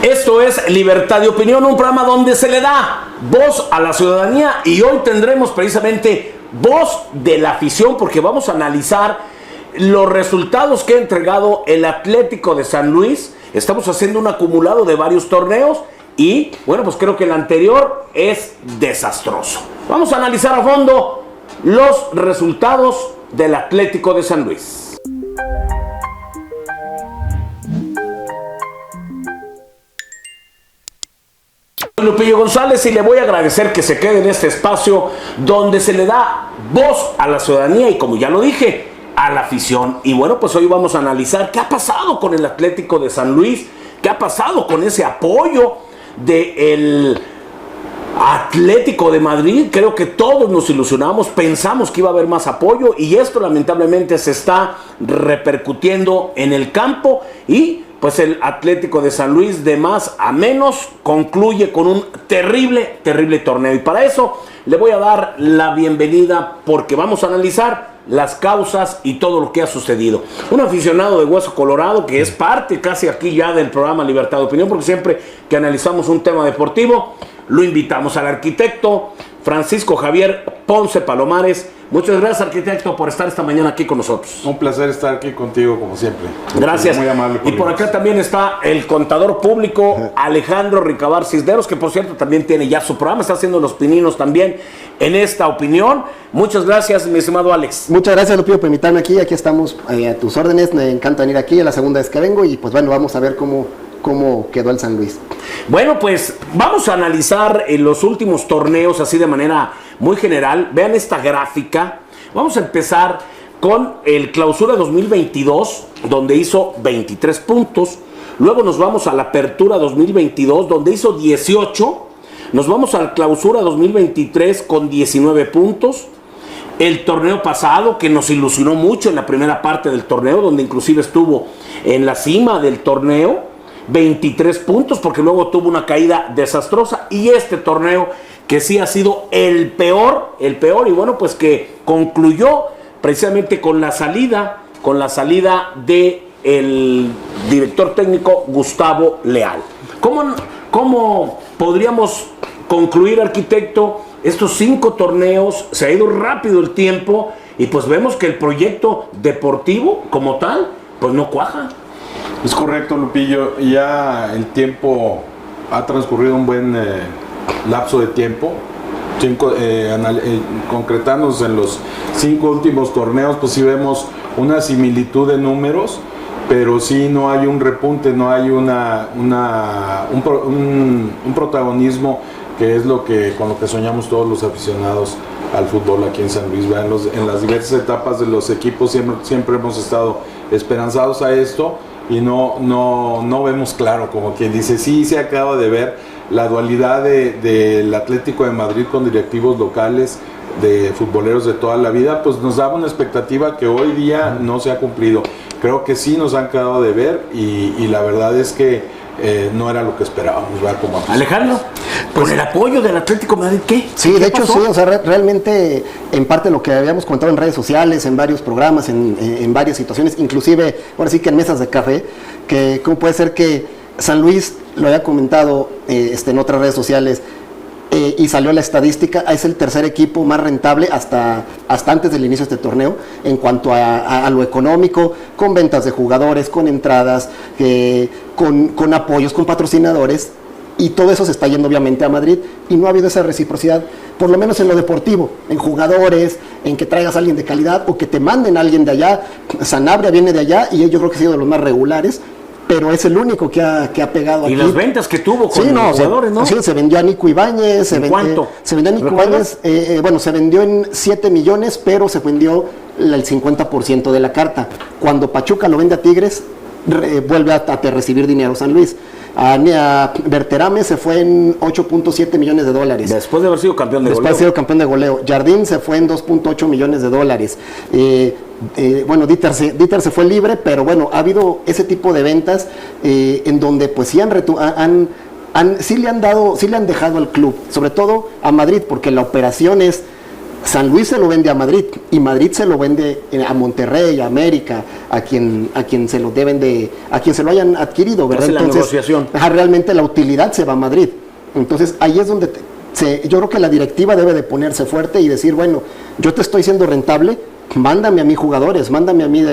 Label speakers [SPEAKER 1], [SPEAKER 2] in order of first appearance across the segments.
[SPEAKER 1] Esto es Libertad de Opinión, un programa donde se le da voz a la ciudadanía y hoy tendremos precisamente voz de la afición porque vamos a analizar los resultados que ha entregado el Atlético de San Luis. Estamos haciendo un acumulado de varios torneos y bueno, pues creo que el anterior es desastroso. Vamos a analizar a fondo los resultados del Atlético de San Luis. Soy Lupillo González y le voy a agradecer que se quede en este espacio donde se le da voz a la ciudadanía y, como ya lo dije, a la afición. Y bueno, pues hoy vamos a analizar qué ha pasado con el Atlético de San Luis, qué ha pasado con ese apoyo del Atlético de Madrid. Creo que todos nos ilusionamos, pensamos que iba a haber más apoyo y esto lamentablemente se está repercutiendo en el campo y pues el Atlético de San Luis, de más a menos, concluye con un terrible torneo. Y para eso le voy a dar la bienvenida porque vamos a analizar las causas y todo lo que ha sucedido. Un aficionado de Hueso Colorado que es parte casi aquí ya del programa Libertad de Opinión, porque siempre que analizamos un tema deportivo, lo invitamos al arquitecto Francisco Javier Ponce Palomares. Muchas gracias, arquitecto, por estar esta mañana aquí con nosotros.
[SPEAKER 2] Un placer estar aquí contigo, como siempre.
[SPEAKER 1] Gracias.
[SPEAKER 2] Muy amable.
[SPEAKER 1] Y por acá también está el contador público Alejandro Ricabar Cisneros, que por cierto también tiene ya su programa, está haciendo los pininos también en esta opinión. Muchas gracias, mi estimado Alex.
[SPEAKER 3] Muchas gracias, Lupillo, por invitarme aquí. Aquí estamos a tus órdenes. Me encanta venir aquí, es la segunda vez que vengo y pues bueno, vamos a ver cómo quedó el San Luis.
[SPEAKER 1] Bueno, pues vamos a analizar los últimos torneos así de manera muy general. Vean esta gráfica. Vamos a empezar con el Clausura 2022, donde hizo 23 puntos. Luego nos vamos a la Apertura 2022, donde hizo 18. Nos vamos al Clausura 2023 con 19 puntos. El torneo pasado, que nos ilusionó mucho en la primera parte del torneo, donde inclusive estuvo en la cima del torneo, 23 puntos, porque luego tuvo una caída desastrosa. Y este torneo que sí ha sido el peor, y bueno, pues que concluyó precisamente con la salida de el director técnico Gustavo Leal. ¿Cómo podríamos concluir, arquitecto, estos 5 torneos? Se ha ido rápido el tiempo y pues vemos que el proyecto deportivo como tal, pues no cuaja.
[SPEAKER 2] Es correcto, Lupillo. Ya el tiempo ha transcurrido un buen lapso de tiempo. Concretándonos en los 5 últimos torneos, pues sí vemos una similitud de números, pero sí no hay un repunte, no hay un protagonismo que es con lo que soñamos todos los aficionados al fútbol aquí en San Luis. En las diversas etapas de los equipos siempre hemos estado esperanzados a esto y no vemos claro, como quien dice. Sí se acaba de ver la dualidad del Atlético de Madrid con directivos locales, de futboleros de toda la vida, pues nos daba una expectativa que hoy día no se ha cumplido. Creo que sí nos han quedado de ver y la verdad es que no era lo que esperábamos, ¿verdad? Como
[SPEAKER 1] Alejandro, con el apoyo del Atlético de Madrid, ¿qué?
[SPEAKER 3] Sí,
[SPEAKER 1] ¿Qué
[SPEAKER 3] de hecho
[SPEAKER 1] pasó?
[SPEAKER 3] sí, o sea, realmente en parte lo que habíamos contado en redes sociales, en varios programas, en varias situaciones, inclusive, ahora sí que en mesas de café, que cómo puede ser que San Luis, lo había comentado en otras redes sociales, y salió la estadística, es el tercer equipo más rentable hasta antes del inicio de este torneo en cuanto a lo económico, con ventas de jugadores, con entradas, con apoyos, con patrocinadores, y todo eso se está yendo obviamente a Madrid y no ha habido esa reciprocidad, por lo menos en lo deportivo, en jugadores, en que traigas a alguien de calidad o que te manden a alguien de allá. Sanabria viene de allá y yo creo que ha sido de los más regulares, pero es el único que ha pegado aquí.
[SPEAKER 1] Y las ventas que tuvo con los jugadores, ¿no?
[SPEAKER 3] Sí, se vendió a Nico Ibáñez.
[SPEAKER 1] ¿Cuánto?
[SPEAKER 3] Se vendió a Nico Ibáñez, se vendió en 7 millones, pero se vendió el 50% de la carta. Cuando Pachuca lo vende a Tigres, vuelve a recibir dinero San Luis. A Berterame se fue en 8.7 millones de dólares.
[SPEAKER 1] Después de haber sido campeón de goleo.
[SPEAKER 3] Después de haber sido campeón de goleo. Jardín se fue en 2.8 millones de dólares. Dieter se fue libre, pero bueno, ha habido ese tipo de ventas en donde pues sí sí le han dejado al club, sobre todo a Madrid, porque la operación es San Luis se lo vende a Madrid y Madrid se lo vende a Monterrey, a América, a quien se lo deben de, a quien se lo hayan adquirido, ¿verdad?
[SPEAKER 1] Hace la negociación.
[SPEAKER 3] Realmente la utilidad se va a Madrid. Entonces ahí es donde yo creo que la directiva debe de ponerse fuerte y decir, bueno, yo te estoy siendo rentable, mándame a mí jugadores, mándame a mí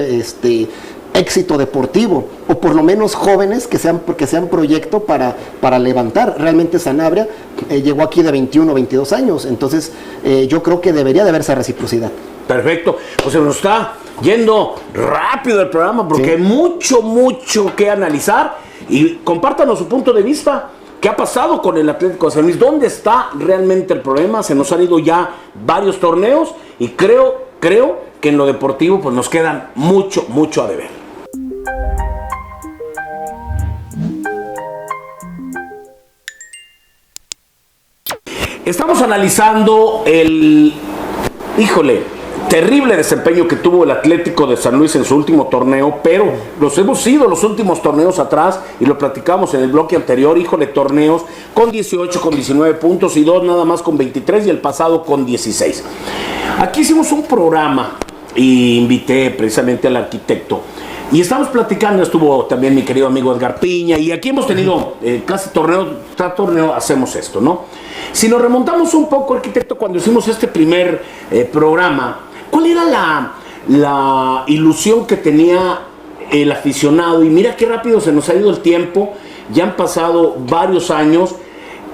[SPEAKER 3] éxito deportivo, o por lo menos jóvenes que sean proyecto para levantar. Realmente Sanabria llegó aquí de 21, 22 años, entonces yo creo que debería de haber esa reciprocidad.
[SPEAKER 1] Perfecto, pues se nos está yendo rápido el programa porque hay mucho que analizar, y compártanos su punto de vista. ¿Qué ha pasado con el Atlético de San Luis? ¿Dónde está realmente el problema? Se nos han ido ya varios torneos y creo que en lo deportivo pues nos quedan mucho a deber. Estamos analizando el terrible desempeño que tuvo el Atlético de San Luis en su último torneo, pero los hemos ido los últimos torneos atrás y lo platicamos en el bloque anterior. Torneos con 18, con 19 puntos y 2 nada más con 23 y el pasado con 16. Aquí hicimos un programa y invité precisamente al arquitecto y estamos platicando, estuvo también mi querido amigo Edgar Piña, y aquí hemos tenido casi tras torneo hacemos esto, ¿no? Si nos remontamos un poco, arquitecto, cuando hicimos este primer programa, ¿cuál era la ilusión que tenía el aficionado? Y mira qué rápido se nos ha ido el tiempo, ya han pasado varios años,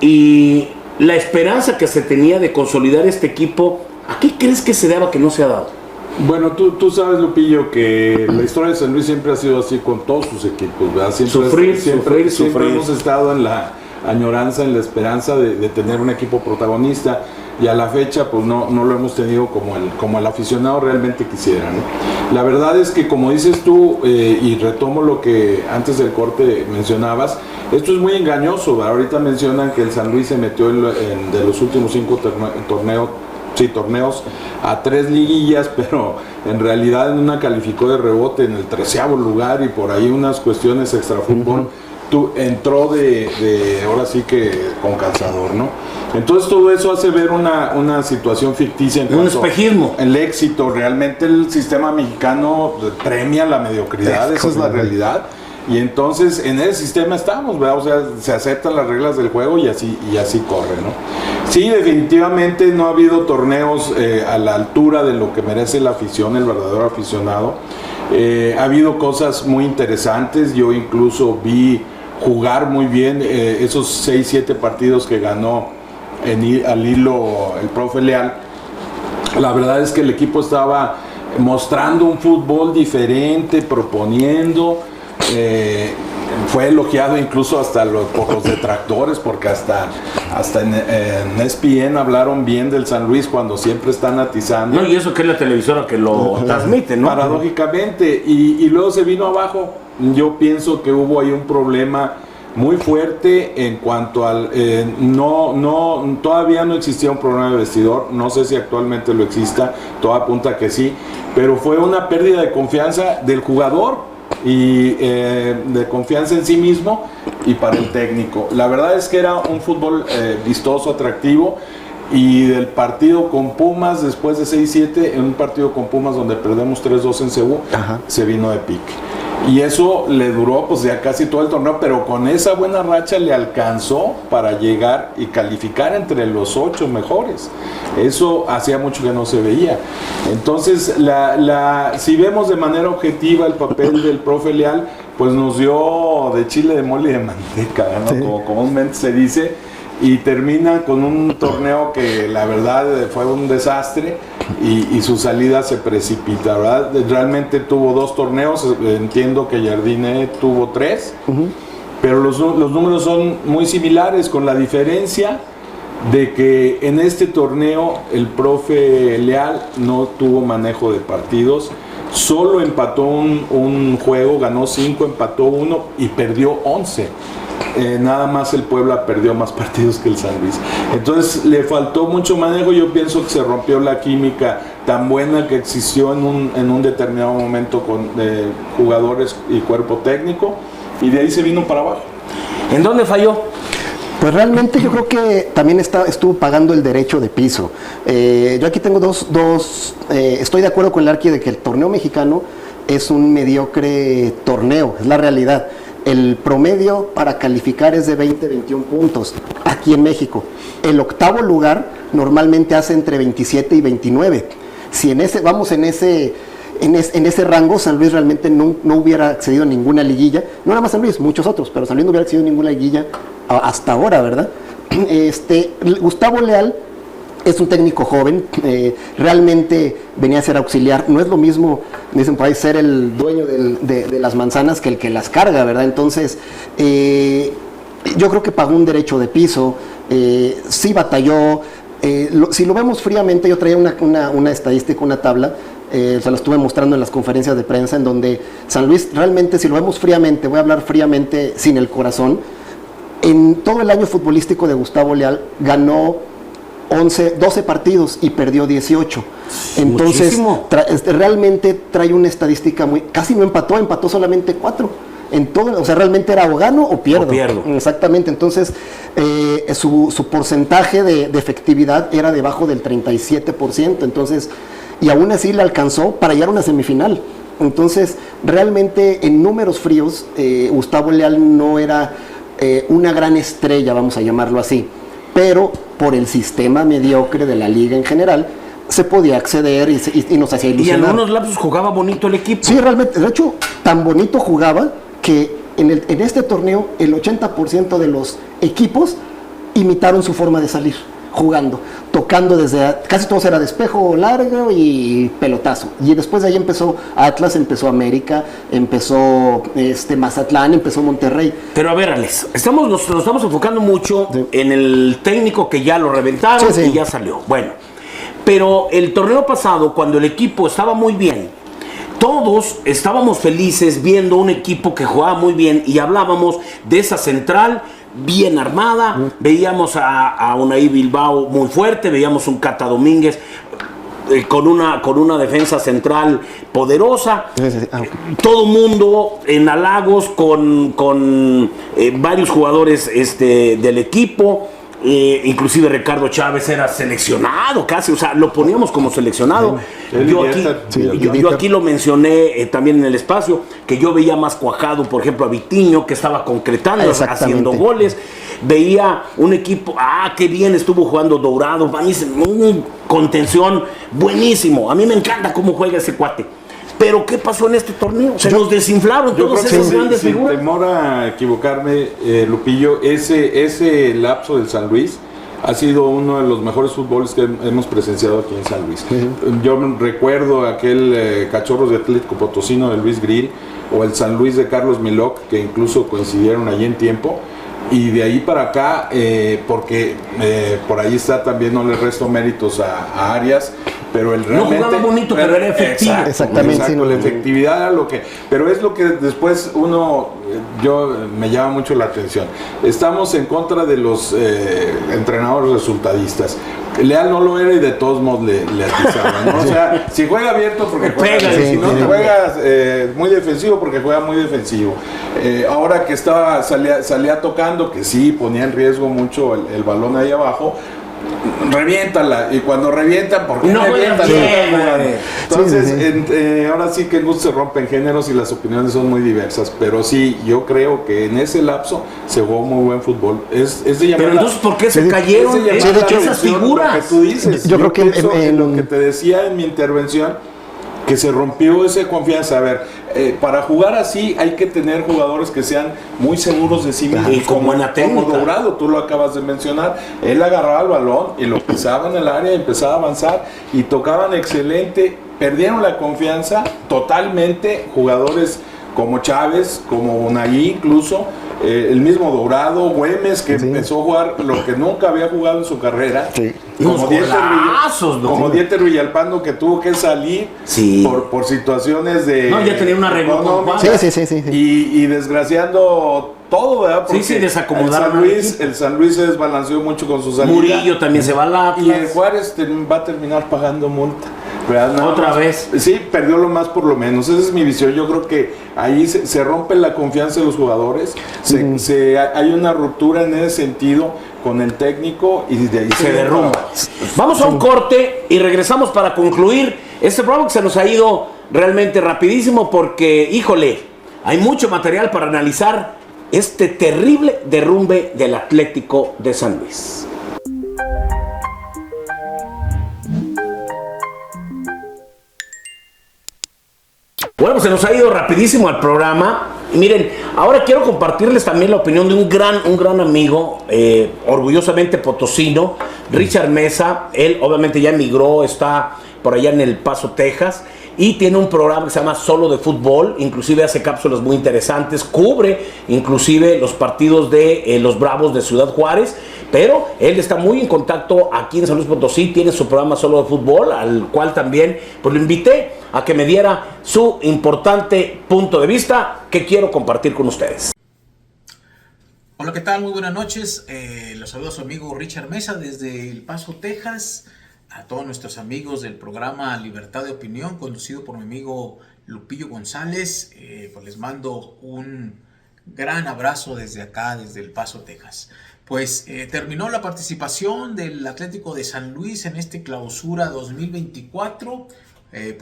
[SPEAKER 1] y la esperanza que se tenía de consolidar este equipo, ¿a qué crees que se daba que no se ha dado?
[SPEAKER 2] Bueno, tú sabes, Lupillo, que la historia de San Luis siempre ha sido así con todos sus equipos, ¿verdad? Siempre hemos estado en la añoranza, en la esperanza de tener un equipo protagonista, y a la fecha pues no lo hemos tenido como el aficionado realmente quisiera, ¿no? La verdad es que, como dices tú, y retomo lo que antes del corte mencionabas, esto es muy engañoso, ¿verdad? Ahorita mencionan que el San Luis se metió de los últimos 5 torneos a 3 liguillas, pero en realidad en una calificó de rebote en el 13º lugar, y por ahí unas cuestiones extrafútbol. Entró ahora sí que con calzador, ¿no? Entonces todo eso hace ver una situación ficticia en cuanto
[SPEAKER 1] un espejismo.
[SPEAKER 2] El éxito. Realmente el sistema mexicano premia la mediocridad, esa es la realidad. Y entonces en ese sistema estamos, ¿verdad? O sea, se aceptan las reglas del juego y así corre, ¿no? Sí, definitivamente no ha habido torneos a la altura de lo que merece la afición, el verdadero aficionado. Ha habido cosas muy interesantes. Yo incluso vi jugar muy bien esos 6-7 partidos que ganó al hilo el profe Leal. La verdad es que el equipo estaba mostrando un fútbol diferente, proponiendo. Fue elogiado incluso hasta por los detractores, porque hasta en ESPN hablaron bien del San Luis cuando siempre están atizando.
[SPEAKER 1] No, y eso que es la televisora que lo transmite, ¿no?
[SPEAKER 2] Paradójicamente, y luego se vino abajo. Yo pienso que hubo ahí un problema muy fuerte en cuanto al todavía no existía un problema de vestidor, no sé si actualmente lo exista, todo apunta que sí, pero fue una pérdida de confianza del jugador y de confianza en sí mismo y para el técnico. La verdad es que era un fútbol vistoso, atractivo, y del partido con Pumas, después de 6-7, en un partido con Pumas donde perdemos 3-2 en Cebú, se vino de pique. Y eso le duró pues ya casi todo el torneo, pero con esa buena racha le alcanzó para llegar y calificar entre los 8 mejores. Eso hacía mucho que no se veía. Entonces, si vemos de manera objetiva el papel del profe Leal, pues nos dio de chile, de mole y de manteca, ¿no? Sí. Como comúnmente se dice. Y termina con un torneo que la verdad fue un desastre y su salida se precipita, ¿verdad? Realmente tuvo 2 torneos, entiendo que Jardine tuvo 3, pero los números son muy similares, con la diferencia de que en este torneo el profe Leal no tuvo manejo de partidos, solo empató un juego, ganó 5, empató 1 y perdió 11. Nada más el Puebla perdió más partidos que el San Luis. Entonces le faltó mucho manejo. Yo pienso que se rompió la química tan buena que existió en un determinado momento con jugadores y cuerpo técnico, y de ahí se vino para abajo.
[SPEAKER 1] ¿En dónde falló?
[SPEAKER 3] Pues realmente yo creo que también estuvo pagando el derecho de piso. Yo aquí tengo estoy de acuerdo con el Arqui de que el torneo mexicano es un mediocre torneo, es la realidad. El promedio para calificar es de 20-21 puntos aquí en México. El octavo lugar normalmente hace entre 27 y 29. Si vamos en ese rango, San Luis realmente no hubiera accedido a ninguna liguilla. No nada más San Luis, muchos otros, pero San Luis no hubiera accedido a ninguna liguilla hasta ahora, ¿verdad? Gustavo Leal es un técnico joven, realmente venía a ser auxiliar. No es lo mismo, dicen por ahí, ser el dueño de las manzanas que el que las carga, ¿verdad? Entonces, yo creo que pagó un derecho de piso, sí batalló. Si lo vemos fríamente, yo traía una estadística, una tabla, se la estuve mostrando en las conferencias de prensa, en donde San Luis realmente, si lo vemos fríamente, voy a hablar fríamente sin el corazón, en todo el año futbolístico de Gustavo Leal ganó 12 partidos y perdió 18. Entonces, realmente trae una estadística casi no empató solamente 4. O sea, realmente era o gano o pierdo. Exactamente. Entonces, su porcentaje de efectividad era debajo del 37%. Entonces, y aún así le alcanzó para llegar a una semifinal. Entonces, realmente en números fríos, Gustavo Leal no era una gran estrella, vamos a llamarlo así, pero por el sistema mediocre de la liga en general se podía acceder y nos hacía ilusionar.
[SPEAKER 1] Y en algunos lapsos jugaba bonito el equipo.
[SPEAKER 3] Sí, realmente, de hecho, tan bonito jugaba que en este torneo el 80% de los equipos imitaron su forma de salir, jugando, tocando casi todo era despejo largo y pelotazo. Y después de ahí empezó Atlas, empezó América, empezó Mazatlán, empezó Monterrey.
[SPEAKER 1] Pero a ver, Alex, nos estamos enfocando mucho en el técnico que ya lo reventaron y ya salió. Bueno, pero el torneo pasado, cuando el equipo estaba muy bien, todos estábamos felices viendo un equipo que jugaba muy bien y hablábamos de esa central bien armada, veíamos a Unai Bilbao muy fuerte, veíamos un Cata Domínguez con una defensa central poderosa, todo mundo en halagos con varios jugadores del equipo. Inclusive Ricardo Chávez era seleccionado casi, o sea, lo poníamos como seleccionado. Yo aquí lo mencioné también en el espacio, que yo veía más cuajado, por ejemplo, a Vitinho, que estaba concretando, haciendo goles. Veía un equipo, qué bien estuvo jugando Dourado, una contención buenísimo. A mí me encanta cómo juega ese cuate. Pero ¿qué pasó en este torneo? Se nos desinflaron todos esos grandes figuras.
[SPEAKER 2] Sin temor a equivocarme, Lupillo, ese lapso del San Luis ha sido uno de los mejores fútboles que hemos presenciado aquí en San Luis. Yo recuerdo aquel Cachorros de Atlético Potosino de Luis Grill, o el San Luis de Carlos Milok, que incluso coincidieron allí en tiempo. Y de ahí para acá, porque por ahí está también, no le resto méritos a Arias, pero el realmente...
[SPEAKER 1] No jugaba bonito, pero era efectivo.
[SPEAKER 3] Exactamente.
[SPEAKER 2] La efectividad era lo que... Pero es lo que después me llama mucho la atención. Estamos en contra de los entrenadores resultadistas. Leal no lo era y de todos modos le atizaban, ¿no? O sea, si juega abierto porque juega, si no te juegas muy defensivo porque juega muy defensivo. Ahora que salía tocando, que sí ponía en riesgo mucho el balón ahí abajo, reviéntala, y cuando revientan, ¿por qué no revientan? Entonces, ahora sí que en gusto se rompen géneros y las opiniones son muy diversas, pero sí, yo creo que en ese lapso se jugó muy buen fútbol. Es de llamar.
[SPEAKER 1] Pero entonces, ¿por qué se cayeron esas figuras?
[SPEAKER 2] Lo que tú dices.
[SPEAKER 3] Yo creo que
[SPEAKER 2] en lo que te decía en mi intervención, que se rompió esa confianza. A ver, para jugar así hay que tener jugadores que sean muy seguros de sí mismos.
[SPEAKER 1] Y como en la técnica.
[SPEAKER 2] Como Dourado, tú lo acabas de mencionar. Él agarraba el balón y lo pisaba en el área, empezaba a avanzar y tocaban excelente. Perdieron la confianza totalmente jugadores como Chávez, como Unai incluso, el mismo Dourado, Güemes, que empezó a jugar lo que nunca había jugado en su carrera. Como Dieter Villalpando, que tuvo que salir por situaciones de...
[SPEAKER 1] No, ya tenía una remontada.
[SPEAKER 3] Sí.
[SPEAKER 2] Y desgraciando todo, ¿verdad? Porque
[SPEAKER 1] desacomodaron
[SPEAKER 2] el San Luis se desbalanceó mucho con sus salida.
[SPEAKER 1] Murillo también se va al Atlas.
[SPEAKER 2] Y el Juárez va a terminar pagando multa.
[SPEAKER 1] Otra vez.
[SPEAKER 2] Sí, perdió lo más por lo menos. Esa es mi visión. Yo creo que ahí se rompe la confianza de los jugadores. Hay una ruptura en ese sentido con el técnico y de ahí
[SPEAKER 1] se derrumba. Vamos a un corte y regresamos para concluir este programa que se nos ha ido realmente rapidísimo porque, híjole, hay mucho material para analizar este terrible derrumbe del Atlético de San Luis. Bueno, pues se nos ha ido rapidísimo el programa. Y miren, ahora quiero compartirles también la opinión de un gran amigo, orgullosamente potosino, Richard Mesa. Él obviamente ya emigró, está por allá en El Paso, Texas, y tiene un programa que se llama Solo de Fútbol. Inclusive hace cápsulas muy interesantes, cubre inclusive los partidos de los Bravos de Ciudad Juárez. Pero él está muy en contacto aquí en San Luis Potosí, tiene su programa Solo de Fútbol, al cual también pues lo invité a que me diera su importante punto de vista que quiero compartir con ustedes.
[SPEAKER 4] Hola, ¿qué tal? Muy buenas noches. Los saludo a su amigo Richard Mesa desde El Paso, Texas. A todos nuestros amigos del programa Libertad de Opinión, conducido por mi amigo Lupillo González, pues les mando un gran abrazo desde acá, desde El Paso, Texas. Pues terminó la participación del Atlético de San Luis en este clausura 2024.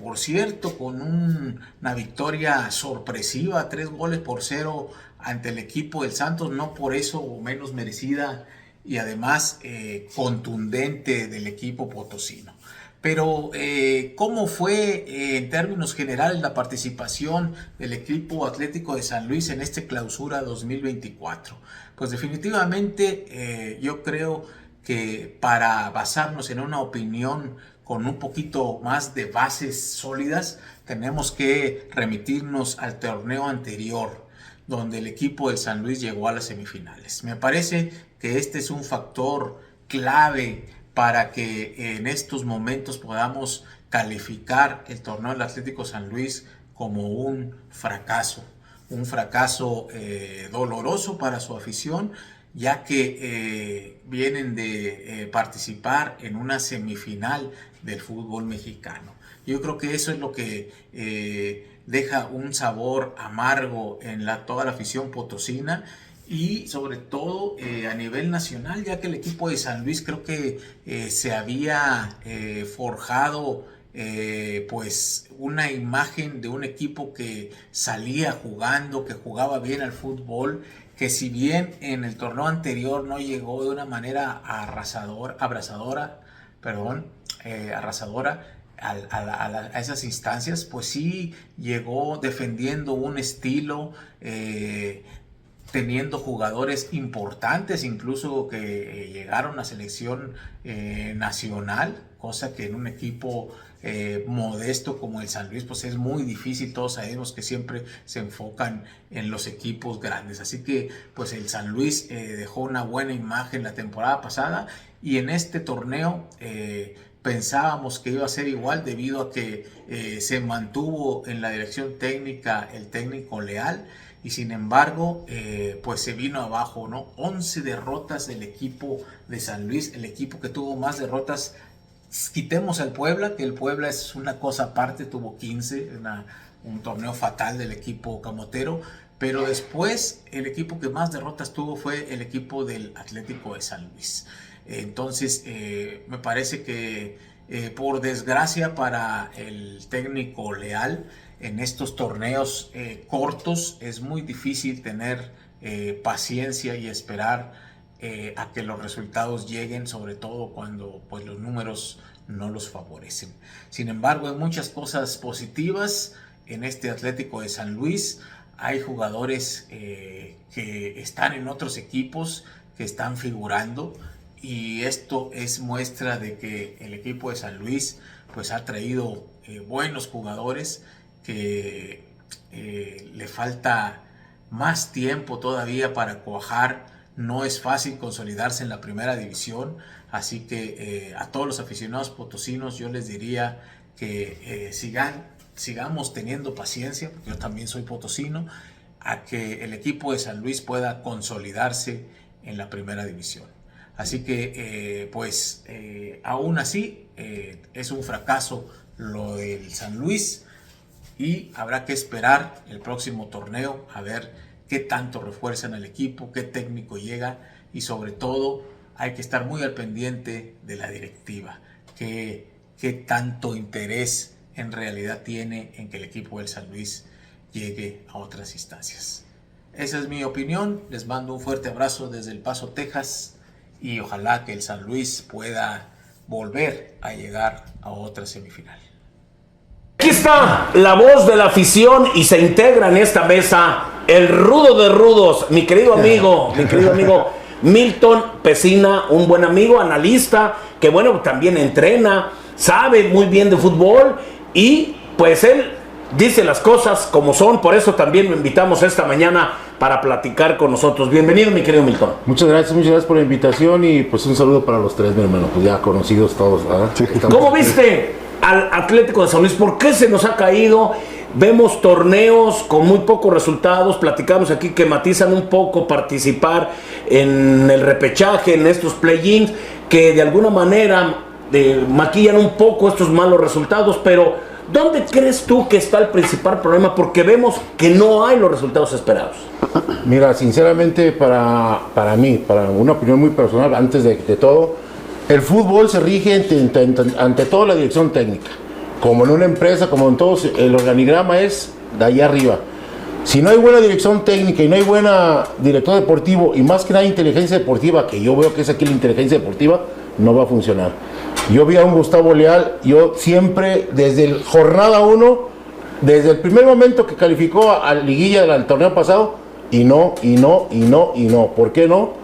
[SPEAKER 4] Por cierto, con una victoria sorpresiva, 3-0 ante el equipo del Santos, no por eso menos merecida y además contundente del equipo potosino. Pero, ¿cómo fue en términos generales la participación del equipo Atlético de San Luis en este clausura 2024? Pues definitivamente yo creo que para basarnos en una opinión con un poquito más de bases sólidas, tenemos que remitirnos al torneo anterior, donde el equipo del San Luis llegó a las semifinales. Me parece que este es un factor clave para que en estos momentos podamos calificar el torneo del Atlético San Luis como un fracaso doloroso para su afición, ya que vienen de participar en una semifinal del fútbol mexicano. Yo creo que eso es lo que deja un sabor amargo en toda la afición potosina y sobre todo a nivel nacional, ya que el equipo de San Luis creo que se había forjado pues una imagen de un equipo que salía jugando, que jugaba bien al fútbol, que si bien en el torneo anterior no llegó de una manera arrasadora a esas instancias, pues sí llegó defendiendo un estilo, teniendo jugadores importantes, incluso que llegaron a selección nacional, cosa que en un equipo modesto como el San Luis pues es muy difícil. Todos sabemos que siempre se enfocan en los equipos grandes, así que pues el San Luis dejó una buena imagen la temporada pasada y en este torneo pensábamos que iba a ser igual debido a que se mantuvo en la dirección técnica el técnico Leal y sin embargo pues se vino abajo, ¿no? 11 derrotas del equipo de San Luis, el equipo que tuvo más derrotas. Quitemos al Puebla, que el Puebla es una cosa aparte, tuvo 15, un torneo fatal del equipo camotero, pero después el equipo que más derrotas tuvo fue el equipo del Atlético de San Luis. Entonces me parece que por desgracia para el técnico Leal, en estos torneos cortos es muy difícil tener paciencia y esperar a que los resultados lleguen, sobre todo cuando pues, los números no los favorecen. Sin embargo, hay muchas cosas positivas en este Atlético de San Luis. Hay jugadores que están en otros equipos, que están figurando, y esto es muestra de que el equipo de San Luis pues, ha traído buenos jugadores, que le falta más tiempo todavía para cuajar. No es fácil consolidarse en la primera división, así que a todos los aficionados potosinos yo les diría que sigamos teniendo paciencia, porque yo también soy potosino, a que el equipo de San Luis pueda consolidarse en la primera división. Así que aún así es un fracaso lo del San Luis, y habrá que esperar el próximo torneo a ver qué tanto refuerzan el equipo, qué técnico llega, y sobre todo hay que estar muy al pendiente de la directiva, qué tanto interés en realidad tiene en que el equipo del San Luis llegue a otras instancias. Esa es mi opinión. Les mando un fuerte abrazo desde El Paso, Texas, y ojalá que el San Luis pueda volver a llegar a otra semifinal.
[SPEAKER 1] Aquí está la voz de la afición y se integra en esta mesa el rudo de rudos, mi querido amigo Milton Pesina, un buen amigo, analista, que bueno, también entrena, sabe muy bien de fútbol y pues él dice las cosas como son. Por eso también lo invitamos esta mañana para platicar con nosotros. Bienvenido, mi querido Milton.
[SPEAKER 5] Muchas gracias por la invitación y pues un saludo para los tres, mi hermano, pues ya conocidos todos, ¿verdad? Sí.
[SPEAKER 1] ¿Cómo viste al Atlético de San Luis? ¿Por qué se nos ha caído? Vemos torneos con muy pocos resultados. Platicamos aquí que matizan un poco participar en el repechaje, en estos play-ins, que de alguna manera maquillan un poco estos malos resultados. Pero ¿dónde crees tú que está el principal problema? Porque vemos que no hay los resultados esperados.
[SPEAKER 5] Mira, sinceramente para mí, para una opinión muy personal, antes de todo, el fútbol se rige ante todo la dirección técnica. Como en una empresa, como en todos, el organigrama es de allá arriba. Si no hay buena dirección técnica y no hay buena director deportivo y más que nada inteligencia deportiva, que yo veo que es aquí la inteligencia deportiva, no va a funcionar. Yo vi a un Gustavo Leal, yo siempre, desde el jornada 1, desde el primer momento que calificó a liguilla del torneo pasado, y no. ¿Por qué no?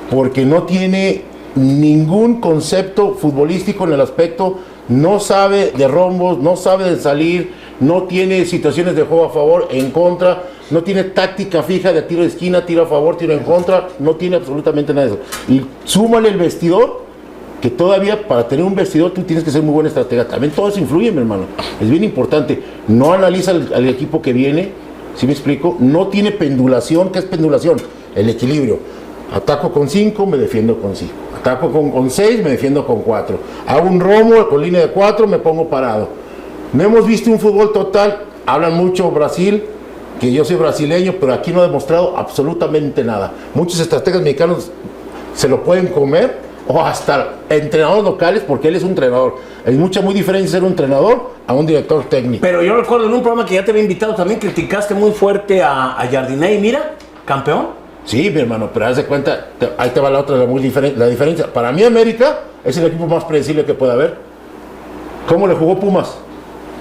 [SPEAKER 5] Porque no tiene ningún concepto futbolístico en el aspecto, no sabe de rombos, no sabe de salir, no tiene situaciones de juego a favor, en contra, no tiene táctica fija de tiro de esquina, tiro a favor, tiro en contra, no tiene absolutamente nada de eso. Y súmale el vestidor, que todavía para tener un vestidor tú tienes que ser muy buena estratega. También todo eso influye, mi hermano. Es bien importante. No analiza al equipo que viene, ¿sí me explico? No tiene pendulación. ¿Qué es pendulación? El equilibrio. Ataco con 5, me defiendo con 5. Ataco con 6, me defiendo con 4. Hago un rombo con línea de 4, me pongo parado. No hemos visto un fútbol total. Hablan mucho Brasil, que yo soy brasileño, pero aquí no ha demostrado absolutamente nada. Muchos estrategas mexicanos se lo pueden comer, o hasta entrenadores locales, porque él es un entrenador. Es muy diferente ser un entrenador a un director técnico.
[SPEAKER 1] Pero yo recuerdo en un programa que ya te había invitado también, criticaste muy fuerte a Jardiné y mira, campeón.
[SPEAKER 5] Sí, mi hermano, pero haz de cuenta, ahí te va la otra, la diferencia. Para mí América es el equipo más predecible que puede haber. ¿Cómo le jugó Pumas?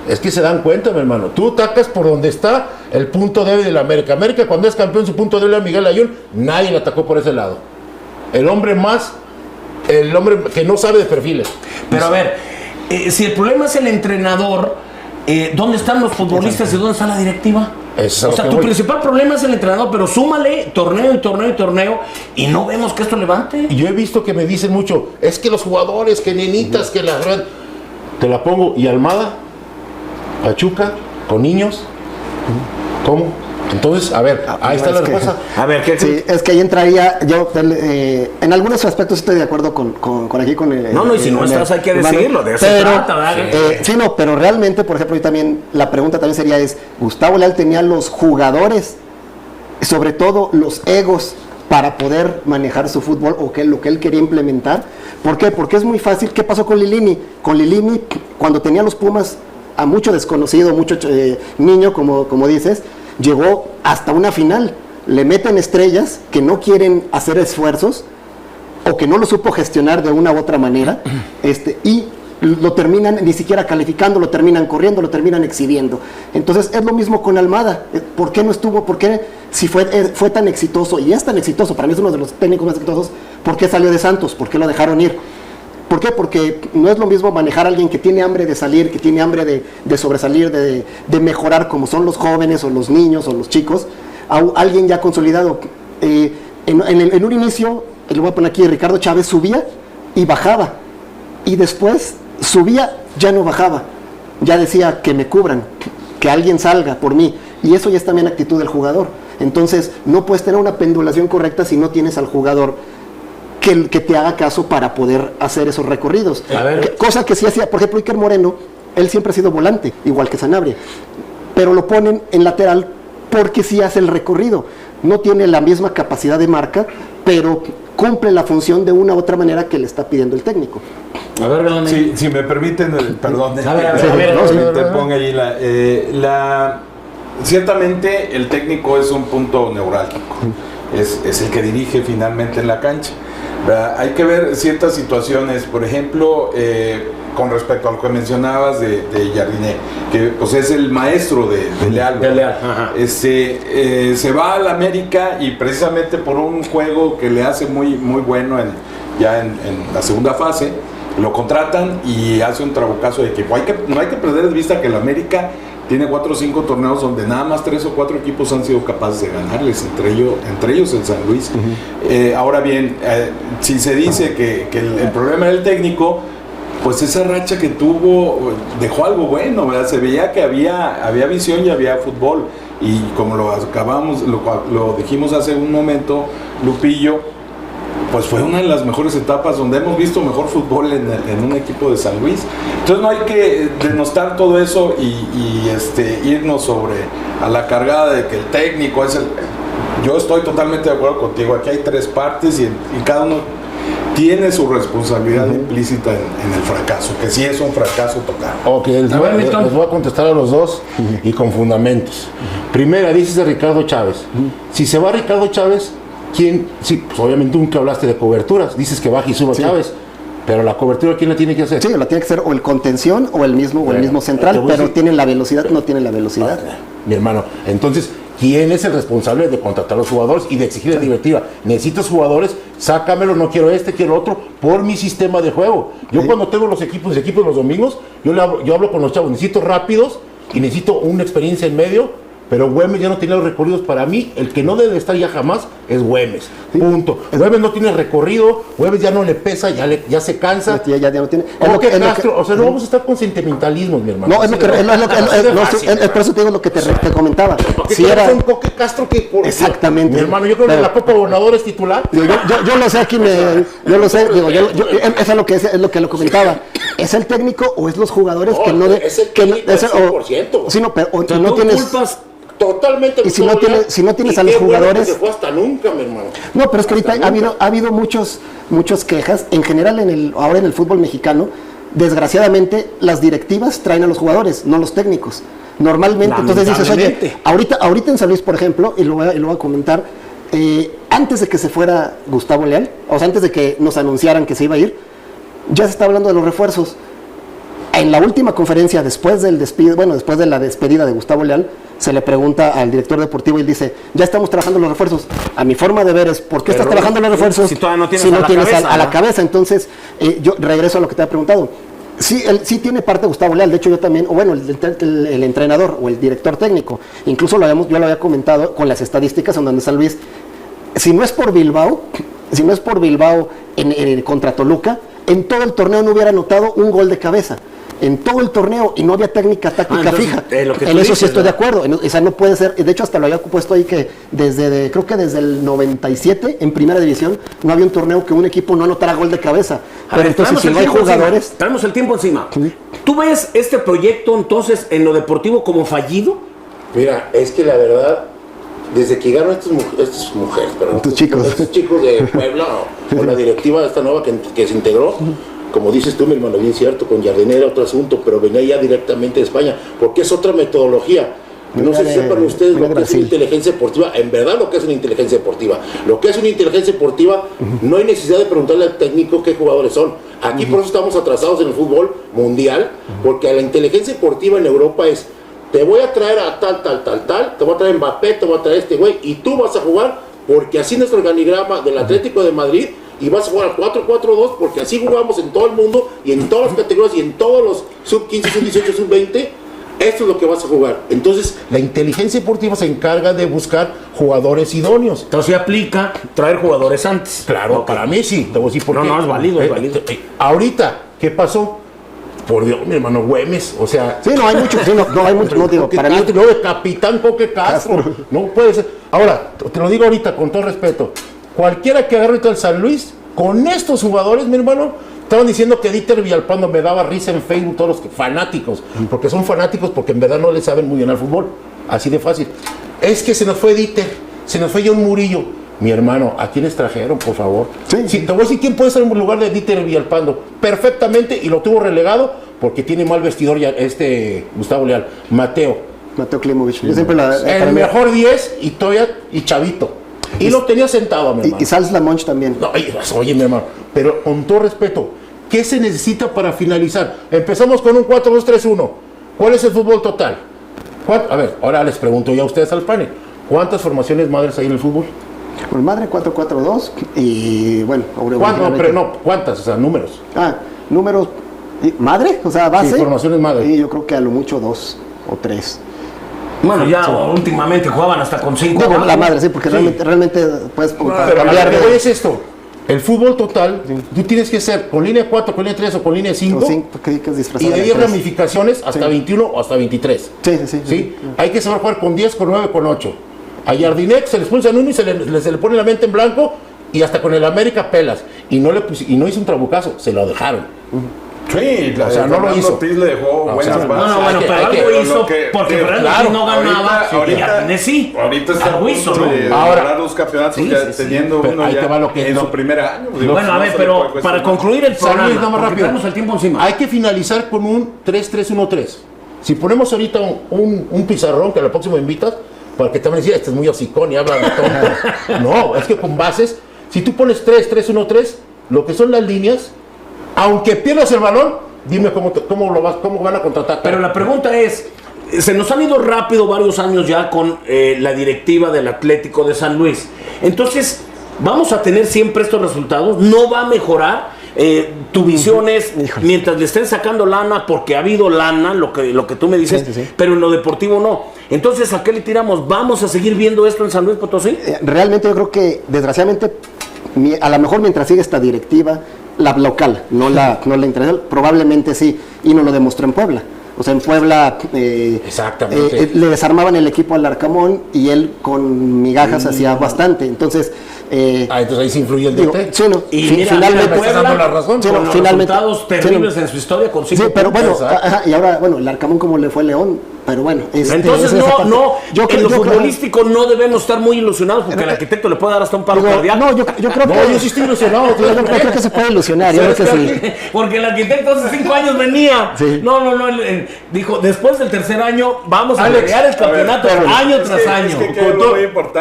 [SPEAKER 5] Es que se dan cuenta, mi hermano. Tú atacas por donde está el punto débil de la América. América, cuando es campeón, su punto débil a Miguel Layún, nadie le atacó por ese lado. El hombre que no sabe de perfiles.
[SPEAKER 1] Pero a ver, si el problema es el entrenador, ¿dónde están los futbolistas y dónde está la directiva? O sea, tu principal problema es el entrenador, pero súmale torneo y no vemos que esto levante.
[SPEAKER 5] Y yo he visto que me dicen mucho, es que los jugadores, que nenitas, que la verdad. Te la pongo, y Almada, Pachuca, con niños, ¿cómo? Entonces, a ver, ahí está la respuesta.
[SPEAKER 1] A ver, ¿qué?
[SPEAKER 3] Sí, es que ahí entraría, yo en algunos aspectos estoy de acuerdo con el...
[SPEAKER 1] No, y si no estás hay que decirlo, de eso se trata, ¿verdad?
[SPEAKER 3] Sí, no, pero realmente, por ejemplo, yo también, la pregunta también sería ¿Gustavo Leal tenía los jugadores, sobre todo los egos, para poder manejar su fútbol o lo que él quería implementar? ¿Por qué? Porque es muy fácil. ¿Qué pasó con Lilini? Con Lilini, cuando tenía los Pumas a mucho desconocido, mucho niño, como dices, llegó hasta una final. Le meten estrellas que no quieren hacer esfuerzos o que no lo supo gestionar de una u otra manera, y lo terminan ni siquiera calificando, lo terminan corriendo, lo terminan exhibiendo. Entonces es lo mismo con Almada. ¿Por qué no estuvo? ¿Por qué, si fue tan exitoso y es tan exitoso, para mí es uno de los técnicos más exitosos, por qué salió de Santos? ¿Por qué lo dejaron ir? ¿Por qué? Porque no es lo mismo manejar a alguien que tiene hambre de salir, que tiene hambre de sobresalir, de mejorar, como son los jóvenes o los niños o los chicos, a alguien ya consolidado. En un inicio, le voy a poner aquí, Ricardo Chávez subía y bajaba, y después subía, ya no bajaba, ya decía que me cubran, que alguien salga por mí, y eso ya es también actitud del jugador. Entonces no puedes tener una pendulación correcta si no tienes al jugador que te haga caso para poder hacer esos recorridos. Cosa que sí hacía, por ejemplo, Iker Moreno, él siempre ha sido volante, igual que Sanabria, pero lo ponen en lateral porque sí hace el recorrido. No tiene la misma capacidad de marca, pero cumple la función de una u otra manera que le está pidiendo el técnico.
[SPEAKER 1] A ver, Belén.
[SPEAKER 2] Sí, si me permiten, perdón,
[SPEAKER 1] A ver,
[SPEAKER 2] no, se me interponga ahí ciertamente el técnico es un punto neurálgico, es el que dirige finalmente en la cancha, ¿verdad? Hay que ver ciertas situaciones, por ejemplo, con respecto a lo que mencionabas de Jardiné, que pues es el maestro de Leal.
[SPEAKER 1] De Leal, ajá.
[SPEAKER 2] Se va al América y precisamente por un juego que le hace muy bueno ya en la segunda fase, lo contratan y hace un trabucazo de equipo. No hay que perder de vista que el América tiene 4 o 5 torneos donde nada más 3 o 4 equipos han sido capaces de ganarles, entre ellos el San Luis. Ahora bien, si se dice que el problema del técnico, pues esa racha que tuvo dejó algo bueno, ¿verdad? Se veía que había visión y había fútbol, y como lo dijimos hace un momento, Lupillo, pues fue una de las mejores etapas donde hemos visto mejor fútbol en un equipo de San Luis. Entonces no hay que denostar todo eso y irnos a la cargada de que el técnico es Yo estoy totalmente de acuerdo contigo. Aquí hay 3 partes y cada uno tiene su responsabilidad implícita en el fracaso, que sí es un fracaso total.
[SPEAKER 5] Ok, les voy a contestar a los dos y con fundamentos. Primera, dices de Ricardo Chávez. Si se va Ricardo Chávez, ¿quién? Sí, pues obviamente tú que hablaste de coberturas, dices que baja y suba Chávez, pero la cobertura ¿quién la tiene que hacer?
[SPEAKER 3] Sí, la tiene que hacer o el contención o el mismo central, pero tienen la velocidad, no tienen la velocidad.
[SPEAKER 5] Mi hermano, entonces, ¿quién es el responsable de contratar a los jugadores y de exigir la directiva? Necesitas jugadores, sácamelo, no quiero quiero otro, por mi sistema de juego. Yo cuando tengo los equipos los domingos, yo hablo con los chavos, necesito rápidos y necesito una experiencia en medio. Pero Güemes ya no tiene los recorridos. Para mí, el que no debe estar ya jamás es Güemes. Punto. Güemes no tiene recorrido, Güemes ya no le pesa, ya se cansa.
[SPEAKER 3] Ya no tiene.
[SPEAKER 5] Castro, o sea, no vamos a estar con sentimentalismos, mi hermano.
[SPEAKER 3] No, es por eso te digo lo que te comentaba.
[SPEAKER 5] Si era un Coque Castro que
[SPEAKER 3] exactamente.
[SPEAKER 5] Mi hermano, yo creo que la Copa Gobernador es titular.
[SPEAKER 3] Yo lo sé aquí, yo lo sé, eso es lo que lo comentaba. ¿Es el técnico o es los jugadores que no
[SPEAKER 5] es el técnico al 100%?
[SPEAKER 3] Sí, no, pero no tienes
[SPEAKER 5] culpas totalmente.
[SPEAKER 3] Y si no tienes a los jugadores,
[SPEAKER 5] bueno que se fue hasta nunca, mi hermano.
[SPEAKER 3] No, pero es que ahorita ha habido muchas quejas en general ahora en el fútbol mexicano. Desgraciadamente las directivas traen a los jugadores, no los técnicos. Normalmente, entonces dices, oye, ahorita en San Luis, por ejemplo, y lo voy a comentar, antes de que se fuera Gustavo Leal, o sea, antes de que nos anunciaran que se iba a ir, ya se está hablando de los refuerzos. En la última conferencia, después de la despedida de Gustavo Leal, se le pregunta al director deportivo y él dice, ya estamos trabajando los refuerzos. A mi forma de ver es, ¿por qué estás trabajando los refuerzos
[SPEAKER 1] si todavía no tienes
[SPEAKER 3] a la cabeza? Entonces, yo regreso a lo que te había preguntado. Sí, sí tiene parte Gustavo Leal, de hecho yo también, o bueno, el entrenador o el director técnico, incluso yo lo había comentado con las estadísticas en donde San Luis, si no es por Bilbao contra Toluca, en todo el torneo no hubiera anotado un gol de cabeza. En todo el torneo, y no había técnica táctica fija. En eso sí estoy de acuerdo. O sea, no puede ser. De hecho, hasta lo había puesto ahí que creo que desde el 97 en primera división no había un torneo que un equipo no anotara gol de cabeza. Pero entonces, si no hay jugadores.
[SPEAKER 1] Traemos el tiempo encima. ¿Tú ves este proyecto entonces en lo deportivo como fallido?
[SPEAKER 5] Mira, es que la verdad, desde que llegaron estos chicos de Puebla o la directiva esta nueva que se integró, como dices tú, mi hermano, bien cierto, con Jardiné era otro asunto, pero venía ya directamente de España, porque es otra metodología. No sé si sepan ustedes lo que es una inteligencia deportiva, en verdad lo que es una inteligencia deportiva. Lo que es una inteligencia deportiva, no hay necesidad de preguntarle al técnico qué jugadores son. Aquí por eso estamos atrasados en el fútbol mundial, porque la inteligencia deportiva en Europa es, te voy a traer a tal, te voy a traer Mbappé, te voy a traer este güey, y tú vas a jugar, porque así nuestro organigrama del Atlético de Madrid, y vas a jugar al 4-4-2 porque así jugamos en todo el mundo y en todas las categorías y en todos los sub-15, sub-18, sub-20. Esto es lo que vas a jugar. Entonces, la inteligencia deportiva se encarga de buscar jugadores idóneos.
[SPEAKER 1] Entonces, aplica traer jugadores antes.
[SPEAKER 5] Claro, para mí sí. Te voy a decir por qué.
[SPEAKER 1] No, es válido, es válido.
[SPEAKER 5] Ahorita, ¿qué pasó? Por Dios, mi hermano Güemes, o sea...
[SPEAKER 3] Sí, no hay mucho, no hay mucho, no digo, para mí...
[SPEAKER 5] No, de capitán Coque Castro, no puede ser. Ahora, te lo digo ahorita con todo respeto, cualquiera que agarre ahorita al San Luis, con estos jugadores, mi hermano, estaban diciendo que Dieter Villalpando me daba risa en Facebook, todos los fanáticos, porque son fanáticos porque en verdad no le saben muy bien al fútbol, así de fácil. Es que se nos fue Dieter, se nos fue John Murillo. Mi hermano, ¿a quiénes trajeron, por favor? Sí, te voy a decir quién puede estar en lugar de Dieter Villalpando. Perfectamente, y lo tuvo relegado porque tiene mal vestidor ya Gustavo Leal. Mateo
[SPEAKER 3] Klimovich. Yo siempre
[SPEAKER 5] el mejor 10 y Chavito. Y lo tenía sentado, mi hermano.
[SPEAKER 3] Y Sals Lamonch también.
[SPEAKER 5] No, oye, mi hermano, pero con todo respeto, ¿qué se necesita para finalizar? Empezamos con un 4-2-3-1. ¿Cuál es el fútbol total? A ver, ahora les pregunto ya a ustedes al panel. ¿Cuántas formaciones madres hay en el fútbol?
[SPEAKER 3] Bueno, madre 4-4-2 y bueno,
[SPEAKER 5] ¿cuántas? O sea, números.
[SPEAKER 3] Números. ¿Madre? O sea, base.
[SPEAKER 5] Sí, formaciones madre.
[SPEAKER 3] Y yo creo que a lo mucho 2 o 3.
[SPEAKER 1] Bueno, ya últimamente jugaban hasta con 5.
[SPEAKER 3] Digo, la madre, sí, porque realmente puedes
[SPEAKER 5] cambiar de... Oye, es esto. El fútbol total, tú tienes que ser con línea 4, con línea 3 o con línea 5. Y de ahí ramificaciones hasta 21 o hasta 23. Sí. Hay que saber jugar con 10, con 9, con 8. A Jardinet se le expulsan uno y se le pone la mente en blanco y hasta con el América pelas. Y no hizo un trabucazo, se lo dejaron.
[SPEAKER 2] Sí,
[SPEAKER 5] o sea, no lo hizo.
[SPEAKER 2] Ortiz le dejó buenas bases.
[SPEAKER 1] Bueno, pero algo hizo porque Fernando Ortiz no ganaba.
[SPEAKER 2] Ahorita está
[SPEAKER 1] algo hizo,
[SPEAKER 2] ¿no?
[SPEAKER 5] Ahora
[SPEAKER 2] los campeonatos teniendo uno ya en su primer año.
[SPEAKER 1] Bueno, a ver, pero para concluir el programa,
[SPEAKER 5] más rápido,
[SPEAKER 1] tenemos el tiempo encima.
[SPEAKER 5] Hay que finalizar con un 3-3-1-3. Si ponemos ahorita un pizarrón que a la próxima invitas, porque te van a decir, este es muy hocicón y habla de tonto. No, es que con bases, si tú pones 3-3-1-3, lo que son las líneas, aunque pierdas el balón, dime cómo van a contratar.
[SPEAKER 1] Pero la pregunta es, se nos han ido rápido varios años ya con la directiva del Atlético de San Luis. Entonces, ¿vamos a tener siempre estos resultados? ¿No va a mejorar? Tu visión es, mientras le estén sacando lana, porque ha habido lana, lo que tú me dices, pero en lo deportivo no. Entonces, ¿a qué le tiramos? ¿Vamos a seguir viendo esto en San Luis Potosí?
[SPEAKER 3] Realmente yo creo que, desgraciadamente, a lo mejor mientras sigue esta directiva, la local, no la internacional, probablemente sí, y nos lo demostró en Puebla. O sea, en Puebla
[SPEAKER 5] exactamente.
[SPEAKER 3] Le desarmaban el equipo al Arcamón y él con migajas hacía bastante. Entonces,
[SPEAKER 5] entonces ahí se influye el DT.
[SPEAKER 3] Sí, no.
[SPEAKER 1] Y mira,
[SPEAKER 3] finalmente
[SPEAKER 1] Puebla,
[SPEAKER 5] dando la razón.
[SPEAKER 3] Sí,
[SPEAKER 1] con los resultados terribles en su historia con 5
[SPEAKER 3] pero bueno, y ahora, bueno, el Arcamón como le fue León, pero bueno.
[SPEAKER 1] Entonces en lo futbolístico no debemos estar muy ilusionados porque el arquitecto le puede dar hasta un paro cardíaco.
[SPEAKER 3] No, yo creo que...
[SPEAKER 5] yo sí estoy ilusionado.
[SPEAKER 3] Yo creo que se puede ilusionar, yo creo que sí.
[SPEAKER 1] Porque el arquitecto hace 5 años venía.
[SPEAKER 3] Sí.
[SPEAKER 1] No, dijo, después del tercer año vamos a pelear el campeonato año tras año.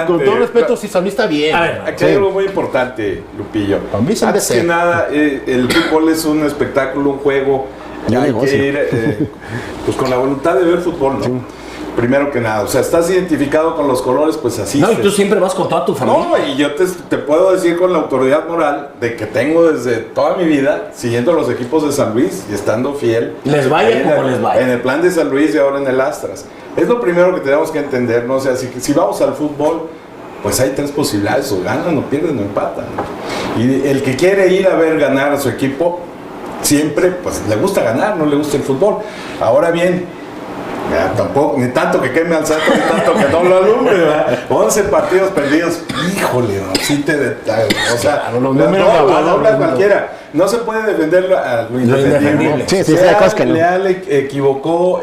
[SPEAKER 2] Con
[SPEAKER 5] todo respeto, si San Luis está bien.
[SPEAKER 1] A ver,
[SPEAKER 2] aquí hay algo muy importante, Lupillo. Antes que nada, el fútbol es un espectáculo, un juego. Hay que ir pues con la voluntad de ver fútbol, ¿no? Sí. Primero que nada, o sea, estás identificado con los colores, pues así.
[SPEAKER 1] No, y tú siempre vas con toda tu familia.
[SPEAKER 2] No, y yo te puedo decir con la autoridad moral de que tengo desde toda mi vida siguiendo los equipos de San Luis y estando fiel.
[SPEAKER 1] Les vaya como les vaya.
[SPEAKER 2] En el plan de San Luis y ahora en el Astras. Es lo primero que tenemos que entender, ¿no? O sea, si vamos al fútbol, pues hay 3 posibilidades: o ganan, o pierden, o empatan, ¿no? Y el que quiere ir a ver ganar a su equipo, siempre, pues le gusta ganar, no le gusta el fútbol. Ahora bien, tampoco, ni tanto que queme al santo, ni tanto que no lo alumbre, ¿verdad? 11 partidos perdidos, híjole, no, sí o sea,
[SPEAKER 5] los números
[SPEAKER 2] la dobla cualquiera. No se puede defender lo indefendible.
[SPEAKER 3] Sí,
[SPEAKER 2] Leal equivocó,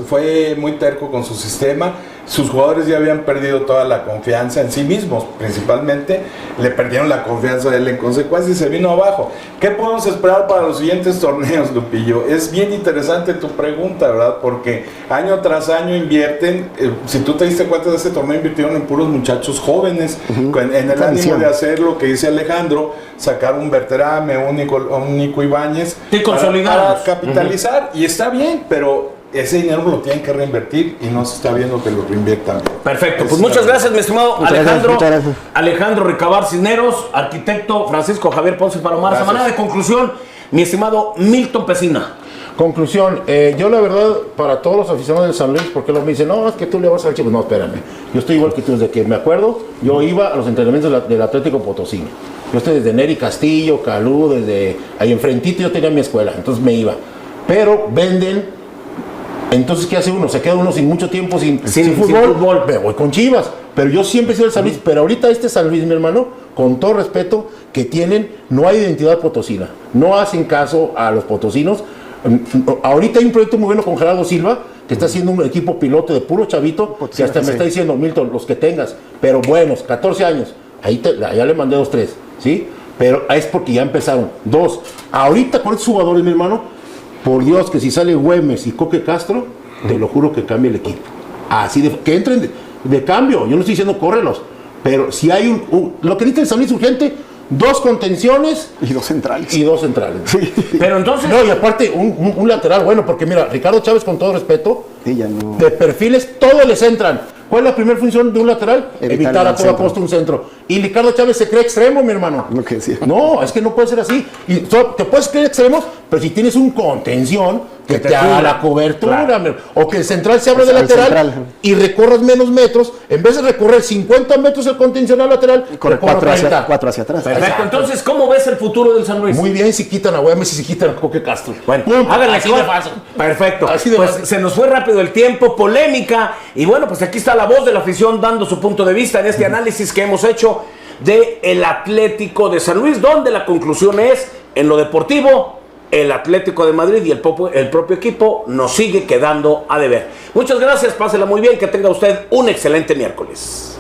[SPEAKER 2] fue muy terco con su sistema. Sus jugadores ya habían perdido toda la confianza en sí mismos, principalmente le perdieron la confianza de él, en consecuencia, y se vino abajo. ¿Qué podemos esperar para los siguientes torneos, Lupillo? Es bien interesante tu pregunta, ¿verdad? Porque año tras año invierten, si tú te diste cuenta de este torneo, invirtieron en puros muchachos jóvenes, en el ánimo de hacer lo que dice Alejandro, sacar un Berterame, un Nico Ibáñez, para capitalizar, y está bien, pero ese dinero lo tienen que reinvertir y no se está viendo que lo reinviertan.
[SPEAKER 1] Perfecto, pues muchas gracias, mi estimado Alejandro Ricabar Cisneros, arquitecto Francisco Javier Ponce Palomar. Esa manera de conclusión, mi estimado Milton Pesina.
[SPEAKER 5] Conclusión, yo la verdad, para todos los aficionados de San Luis, porque me dicen, no, es que tú le vas al Chivas. No, espérame, yo estoy igual que tú, desde que me acuerdo, yo iba a los entrenamientos del Atlético Potosí. Yo estoy desde Neri Castillo, Calú, desde ahí enfrentito yo tenía mi escuela, entonces me iba. Pero venden. Entonces, ¿qué hace uno? Se queda uno sin mucho tiempo sin fútbol. Me voy con Chivas. Pero yo siempre he sido el San Luis. Pero ahorita este San Luis, mi hermano, con todo respeto, que tienen, no hay identidad potosina, no hacen caso a los potosinos. Ahorita hay un proyecto muy bueno con Gerardo Silva, que está haciendo un equipo piloto de puro chavito, que hasta me está diciendo, Milton, los que tengas, pero buenos, 14 años, ya le mandé 2, 3, ¿sí? Pero es porque ya empezaron. 2, ahorita con estos jugadores, mi hermano, por Dios, que si sale Güemes y Coque Castro, te lo juro que cambia el equipo. Así que entren de cambio, yo no estoy diciendo córrelos, pero si hay lo que necesita el San Luis urgente, 2 contenciones
[SPEAKER 3] y 2 centrales.
[SPEAKER 5] Y 2 centrales.
[SPEAKER 3] Sí.
[SPEAKER 1] Pero entonces...
[SPEAKER 5] No, y aparte, un lateral bueno, porque mira, Ricardo Chávez, con todo respeto,
[SPEAKER 3] Sí, ya no.
[SPEAKER 5] de perfiles, todos les entran. ¿Cuál es la primera función de un lateral? Evitar a toda
[SPEAKER 3] centro.
[SPEAKER 5] costa un centro. Y Ricardo Chávez se cree extremo, mi hermano.
[SPEAKER 3] Lo que decía.
[SPEAKER 5] No, es que no puede ser así. Y te puedes creer extremo, pero si tienes un contención que te haga la cobertura,
[SPEAKER 1] Claro.
[SPEAKER 5] o que el central se abra de
[SPEAKER 3] El
[SPEAKER 5] lateral
[SPEAKER 3] central.
[SPEAKER 5] y recorras menos metros, en vez de recorrer 50 metros el contencional lateral,
[SPEAKER 3] Corre
[SPEAKER 5] recorre
[SPEAKER 3] 4 hacia,
[SPEAKER 5] 30.
[SPEAKER 3] 4 hacia atrás.
[SPEAKER 1] Perfecto,
[SPEAKER 5] Exacto.
[SPEAKER 1] entonces, ¿cómo ves el futuro del San Luis?
[SPEAKER 5] Muy bien si quitan a Güemes y si quitan a Coque Castro.
[SPEAKER 1] Bueno,
[SPEAKER 5] Punto.
[SPEAKER 1] háganle
[SPEAKER 5] Así de fácil.
[SPEAKER 1] Perfecto.
[SPEAKER 5] Así de
[SPEAKER 1] Pues
[SPEAKER 5] fácil.
[SPEAKER 1] se nos fue rápido el tiempo, polémica. Y bueno, pues aquí está la voz de la afición dando su punto de vista en este análisis que hemos hecho de el Atlético de San Luis, donde la conclusión es, en lo deportivo, el Atlético de Madrid y el propio equipo nos sigue quedando a deber. Muchas gracias, pásela muy bien, que tenga usted un excelente miércoles.